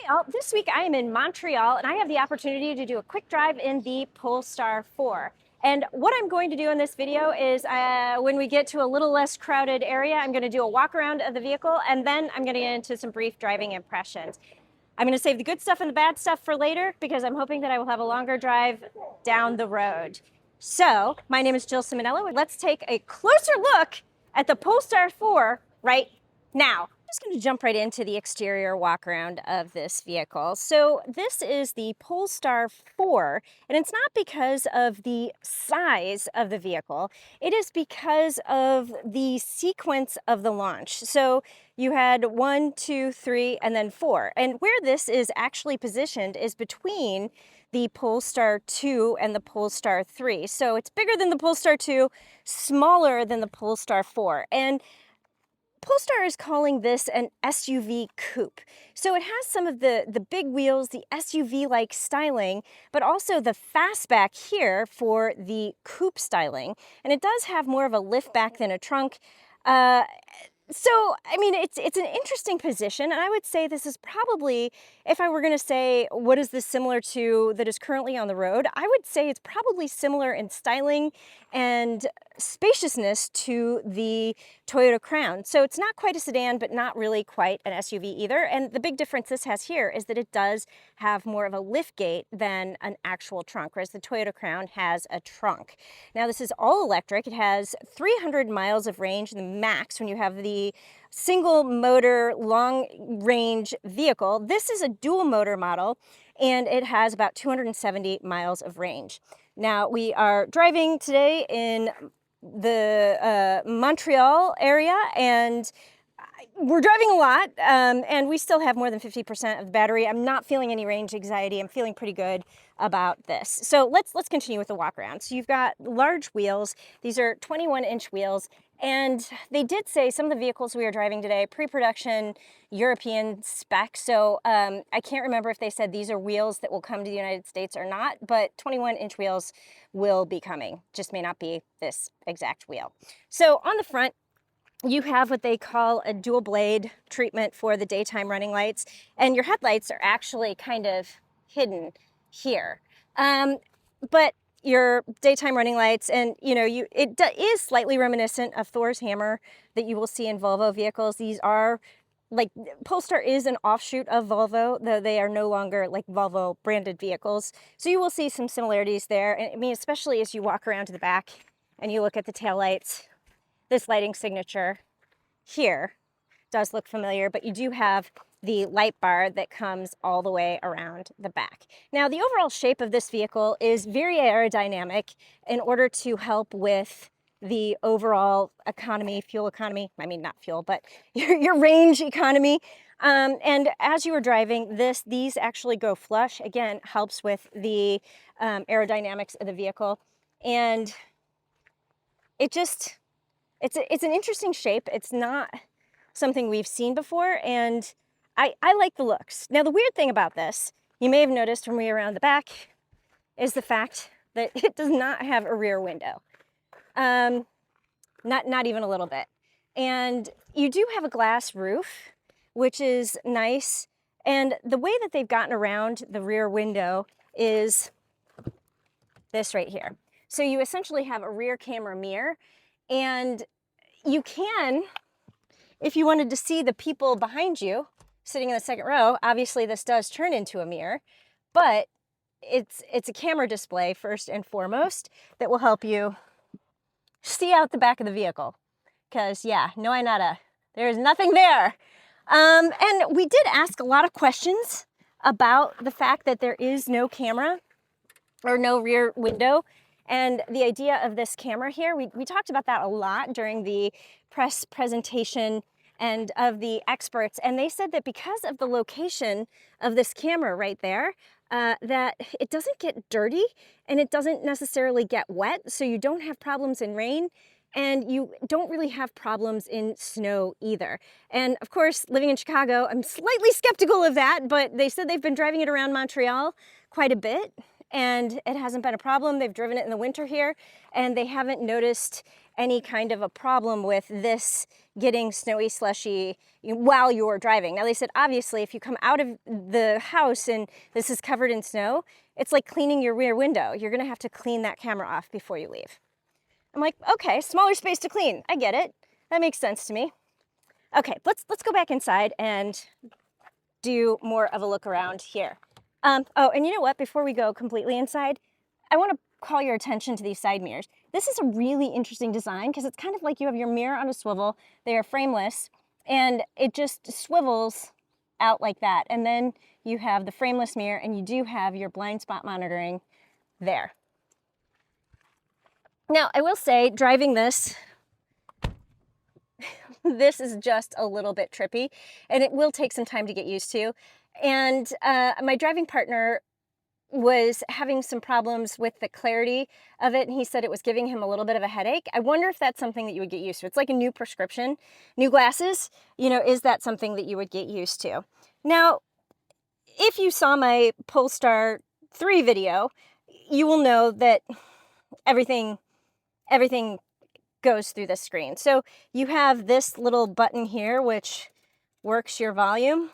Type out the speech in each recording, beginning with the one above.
All. This week I am in Montreal and I have the opportunity to do a quick drive in the Polestar 4. And what I'm going to do in this video is when we get to a little less crowded area, I'm going to do a walk around of the vehicle and then I'm going to get into some brief driving impressions. I'm going to save the good stuff and the bad stuff for later because I'm hoping that I will have a longer drive down the road. So my name is Jill Ciminillo. Let's take a closer look at the Polestar 4 right now. I'm just going to jump right into the exterior walk around of this vehicle. So this is the Polestar 4, and it's not because of the size of the vehicle. It is because of the sequence of the launch. So you had 1, 2, 3, and then 4. And where this is actually positioned is between the Polestar 2 and the Polestar 3. So it's bigger than the Polestar 2, smaller than the Polestar 4. And Polestar is calling this an SUV coupe. So it has some of the big wheels, the SUV-like styling, but also the fastback here for the coupe styling. And it does have more of a lift back than a trunk. So, I mean, it's an interesting position, and I would say this is probably, if I were going to say, what is this similar to that is currently on the road, I would say it's probably similar in styling and spaciousness to the Toyota Crown. So it's not quite a sedan, but not really quite an SUV either. And the big difference this has here is that it does have more of a lift gate than an actual trunk, whereas the Toyota Crown has a trunk. Now, this is all electric. It has 300 miles of range, the max when you have the single motor long range vehicle. This is a dual motor model and it has about 270 miles of range. Now we are driving today in the Montreal area and we're driving a lot and we still have more than 50% of the battery. I'm not feeling any range anxiety. I'm feeling pretty good about this. So let's continue with the walk around. So you've got large wheels. These are 21-inch wheels. And they did say some of the vehicles we are driving today, pre-production European spec. So I can't remember if they said these are wheels that will come to the United States or not, but 21-inch wheels will be coming. Just may not be this exact wheel. So on the front, you have what they call a dual blade treatment for the daytime running lights, and your headlights are actually kind of hidden here. But your daytime running lights, and it is slightly reminiscent of Thor's hammer that you will see in Volvo vehicles. These are like, Polestar is an offshoot of Volvo, though they are no longer like Volvo branded vehicles. So you will see some similarities there. And I mean, especially as you walk around to the back and you look at the taillights, this lighting signature here does look familiar, but you do have the light bar that comes all the way around the back. Now, the overall shape of this vehicle is very aerodynamic in order to help with the overall economy, fuel economy. I mean, not fuel, but your range economy. And as you are driving these actually go flush. Again, helps with the aerodynamics of the vehicle. And it's an interesting shape. It's not something we've seen before, and I like the looks. Now, the weird thing about this, you may have noticed when we were around the back, is the fact that it does not have a rear window. Not even a little bit. And you do have a glass roof, which is nice. And the way that they've gotten around the rear window is this right here. So you essentially have a rear camera mirror, and you can, if you wanted to see the people behind you sitting in the second row, obviously this does turn into a mirror, but it's a camera display first and foremost that will help you see out the back of the vehicle. Because yeah, no Inada, there's nothing there. And we did ask a lot of questions about the fact that there is no camera or no rear window. And the idea of this camera here, we talked about that a lot during the press presentation and of the experts. And they said that because of the location of this camera right there, that it doesn't get dirty and it doesn't necessarily get wet. So you don't have problems in rain and you don't really have problems in snow either. And of course, living in Chicago, I'm slightly skeptical of that, but they said they've been driving it around Montreal quite a bit and it hasn't been a problem. They've driven it in the winter here and they haven't noticed any kind of a problem with this getting snowy, slushy while you're driving. Now they said, obviously, if you come out of the house and this is covered in snow, it's like cleaning your rear window. You're gonna have to clean that camera off before you leave. I'm like, okay, smaller space to clean. I get it. That makes sense to me. Okay, let's go back inside and do more of a look around here. Oh, and you know what? Before we go completely inside, I want to call your attention to these side mirrors. This is a really interesting design because it's kind of like you have your mirror on a swivel. They are frameless, and it just swivels out like that. And then you have the frameless mirror, and you do have your blind spot monitoring there. Now, I will say, driving this, this is just a little bit trippy, and it will take some time to get used to. And my driving partner was having some problems with the clarity of it, and he said it was giving him a little bit of a headache. I wonder if that's something that you would get used to. It's like a new prescription, new glasses, you know, is that something that you would get used to? Now, if you saw my Polestar 3 video, you will know that everything goes through the screen. So you have this little button here, which works your volume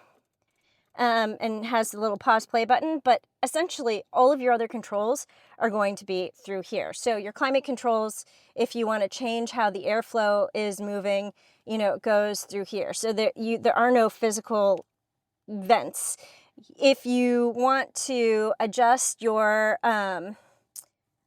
and has the little pause play button, but essentially all of your other controls are going to be through here. So your climate controls, if you want to change how the airflow is moving, you know, it goes through here. So there are no physical vents. If you want to adjust your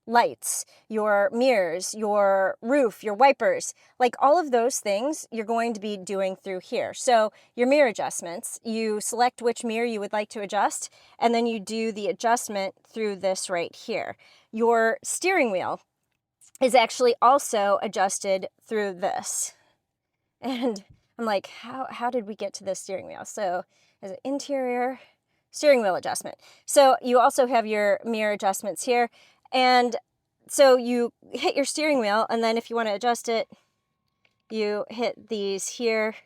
lights, your mirrors, your roof, your wipers, like all of those things you're going to be doing through here. So your mirror adjustments, you select which mirror you would like to adjust, and then you do the adjustment through this right here. Your steering wheel is actually also adjusted through this. And I'm like, how did we get to this steering wheel? So as an interior steering wheel adjustment. So you also have your mirror adjustments here. And so you hit your steering wheel, and then if you want to adjust it, you hit these here,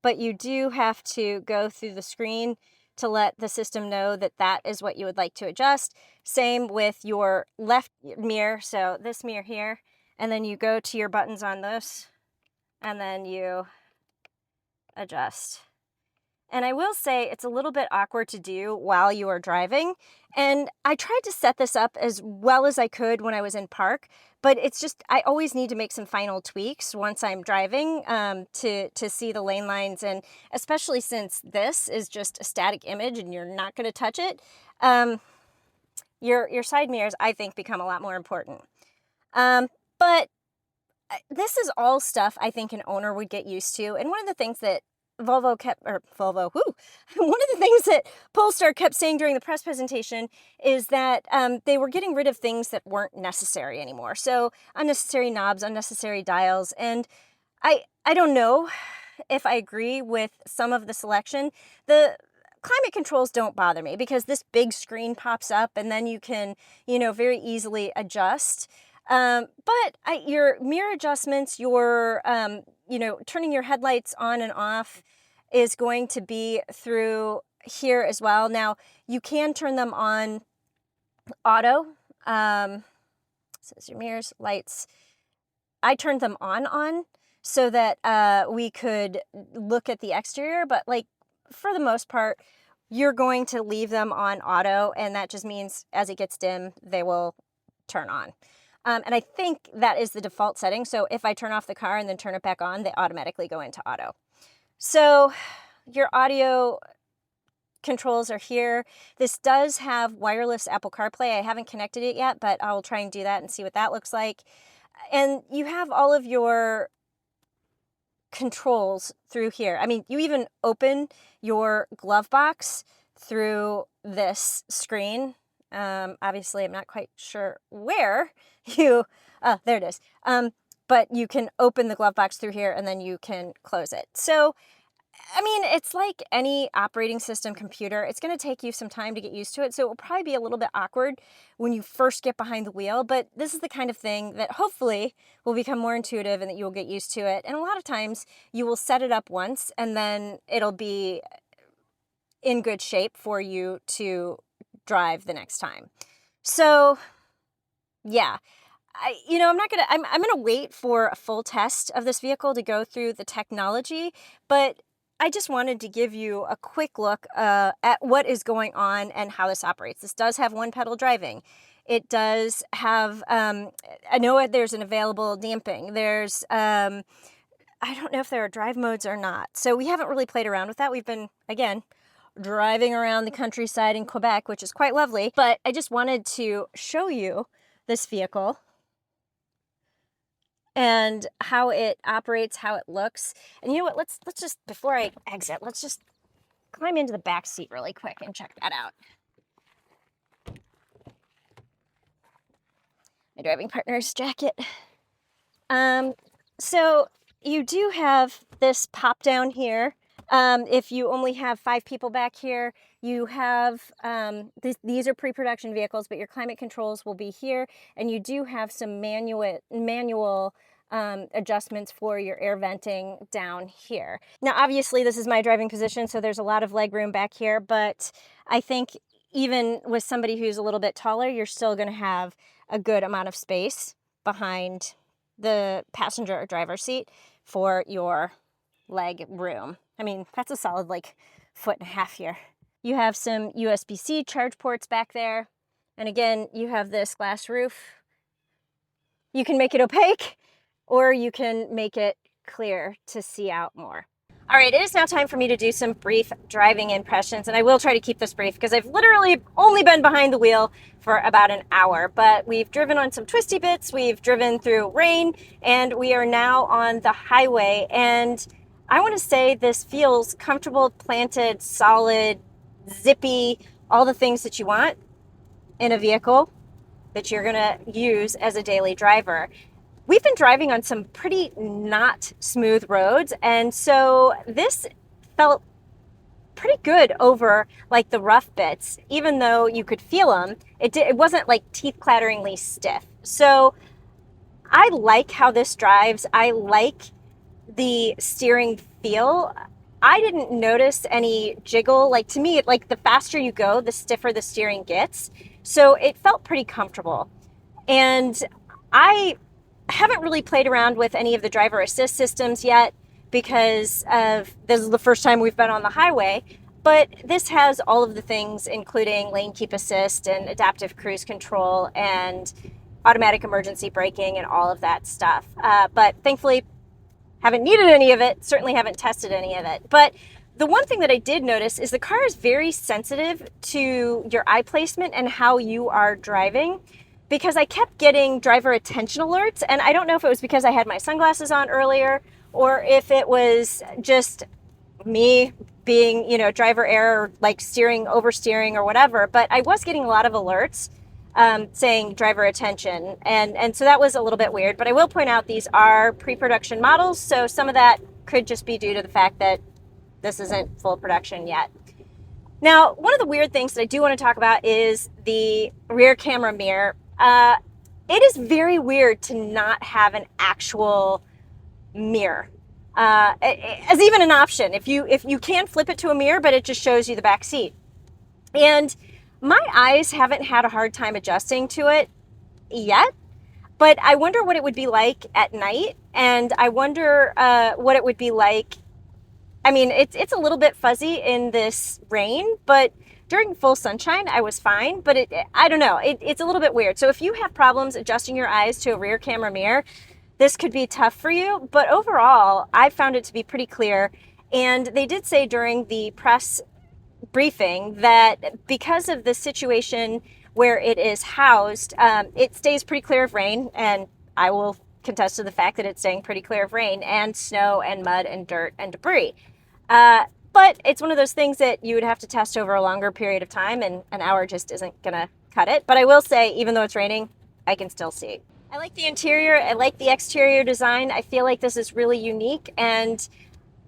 but you do have to go through the screen to let the system know that that is what you would like to adjust. Same with your left mirror, so this mirror here, and then you go to your buttons on this, and then you adjust. And I will say it's a little bit awkward to do while you are driving. And I tried to set this up as well as I could when I was in park, but it's just, I always need to make some final tweaks once I'm driving to see the lane lines. And especially since this is just a static image and you're not going to touch it, your side mirrors, I think, become a lot more important. But this is all stuff I think an owner would get used to. And one of the things that one of the things that Polestar kept saying during the press presentation is that they were getting rid of things that weren't necessary anymore. So unnecessary knobs, unnecessary dials. And I don't know if I agree with some of the selection. The climate controls don't bother me because this big screen pops up and then you can, you know, very easily adjust. But your mirror adjustments, your, you know, turning your headlights on and off is going to be through here as well. Now, you can turn them on auto. Says your mirrors, lights. I turned them on so that we could look at the exterior, but like for the most part, you're going to leave them on auto, and that just means as it gets dim, they will turn on. And I think that is the default setting. So if I turn off the car and then turn it back on, they automatically go into auto. So your audio controls are here. This does have wireless Apple CarPlay. I haven't connected it yet, but I'll try and do that and see what that looks like. And you have all of your controls through here. I mean, you even open your glove box through this screen. Obviously, I'm not quite sure where you, there it is. But you can open the glove box through here and then you can close it. So, I mean, it's like any operating system computer. It's going to take you some time to get used to it. So it will probably be a little bit awkward when you first get behind the wheel. But this is the kind of thing that hopefully will become more intuitive and that you'll get used to it. And a lot of times you will set it up once and then it'll be in good shape for you to drive the next time. So yeah, I'm gonna wait for a full test of this vehicle to go through the technology, but I just wanted to give you a quick look at what is going on and how this operates. This does have one pedal driving. It does have, I know there's an available damping. There's, I don't know if there are drive modes or not. So we haven't really played around with that. We've been, again, driving around the countryside in Quebec, which is quite lovely. But I just wanted to show you this vehicle and how it operates, how it looks. And you know what, let's just, before I exit, let's just climb into the back seat really quick and check that out. My driving partner's jacket. So you do have this pop down here. If you only have 5 people back here, you have, these are pre-production vehicles, but your climate controls will be here. And you do have some manual adjustments for your air venting down here. Now, obviously this is my driving position, so there's a lot of leg room back here, but I think even with somebody who's a little bit taller, you're still gonna have a good amount of space behind the passenger or driver seat for your leg room. I mean, that's a solid like 1.5 feet here. You have some USB-C charge ports back there. And again, you have this glass roof. You can make it opaque or you can make it clear to see out more. All right, it is now time for me to do some brief driving impressions, and I will try to keep this brief because I've literally only been behind the wheel for about an hour, but we've driven on some twisty bits, we've driven through rain, and we are now on the highway, and I want to say this feels comfortable, planted, solid, zippy, all the things that you want in a vehicle that you're going to use as a daily driver. We've been driving on some pretty not smooth roads, and so this felt pretty good over like the rough bits, even though you could feel them. It wasn't like teeth clatteringly stiff. So I like how this drives. I like the steering feel. I didn't notice any jiggle. Like, to me, like the faster you go, the stiffer the steering gets. So it felt pretty comfortable. And I haven't really played around with any of the driver assist systems yet because this is the first time we've been on the highway, but this has all of the things, including lane keep assist and adaptive cruise control and automatic emergency braking and all of that stuff. But thankfully, haven't needed any of it, certainly haven't tested any of it. But the one thing that I did notice is the car is very sensitive to your eye placement and how you are driving, because I kept getting driver attention alerts, and I don't know if it was because I had my sunglasses on earlier or if it was just me being, driver error, like oversteering or whatever, but I was getting a lot of alerts saying driver attention, and so that was a little bit weird. But I will point out these are pre-production models, so some of that could just be due to the fact that this isn't full production yet. Now, one of the weird things that I do want to talk about is the rear camera mirror. It is very weird to not have an actual mirror as even an option. If you can flip it to a mirror, but it just shows you the back seat. And my eyes haven't had a hard time adjusting to it yet, but I wonder what it would be like at night, and I wonder what it would be like. I mean, it's a little bit fuzzy in this rain, but during full sunshine, I was fine, but I don't know, it's a little bit weird. So if you have problems adjusting your eyes to a rear camera mirror, this could be tough for you. But overall, I found it to be pretty clear. And they did say during the press briefing that because of the situation where it is housed, it stays pretty clear of rain. And I will contest to the fact that it's staying pretty clear of rain and snow and mud and dirt and debris. But it's one of those things that you would have to test over a longer period of time, and an hour just isn't gonna cut it. But I will say, even though it's raining, I can still see. I like the interior, I like the exterior design. I feel like this is really unique, and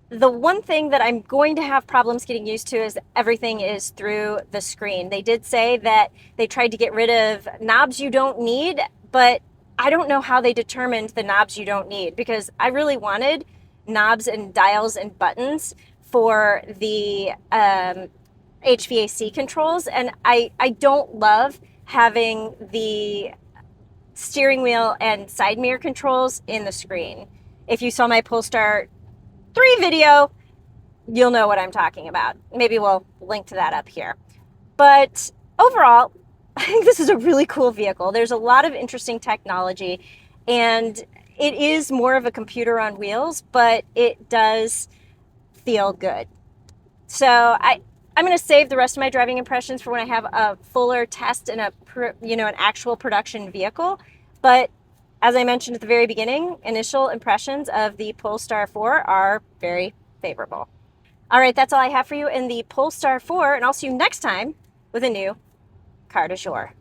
the one thing that I'm going to have problems getting used to is everything is through the screen. They did say that they tried to get rid of knobs you don't need, but I don't know how they determined the knobs you don't need, because I really wanted knobs and dials and buttons for the HVAC controls, and I don't love having the steering wheel and side mirror controls in the screen. If you saw my Polestar 3 video, you'll know what I'm talking about. Maybe we'll link to that up here. But overall, I think this is a really cool vehicle. There's a lot of interesting technology, and it is more of a computer on wheels, but it does feel good. So I'm going to save the rest of my driving impressions for when I have a fuller test in an actual production vehicle. But as I mentioned at the very beginning, initial impressions of the Polestar 4 are very favorable. All right, that's all I have for you in the Polestar 4, and I'll see you next time with a new car du jour.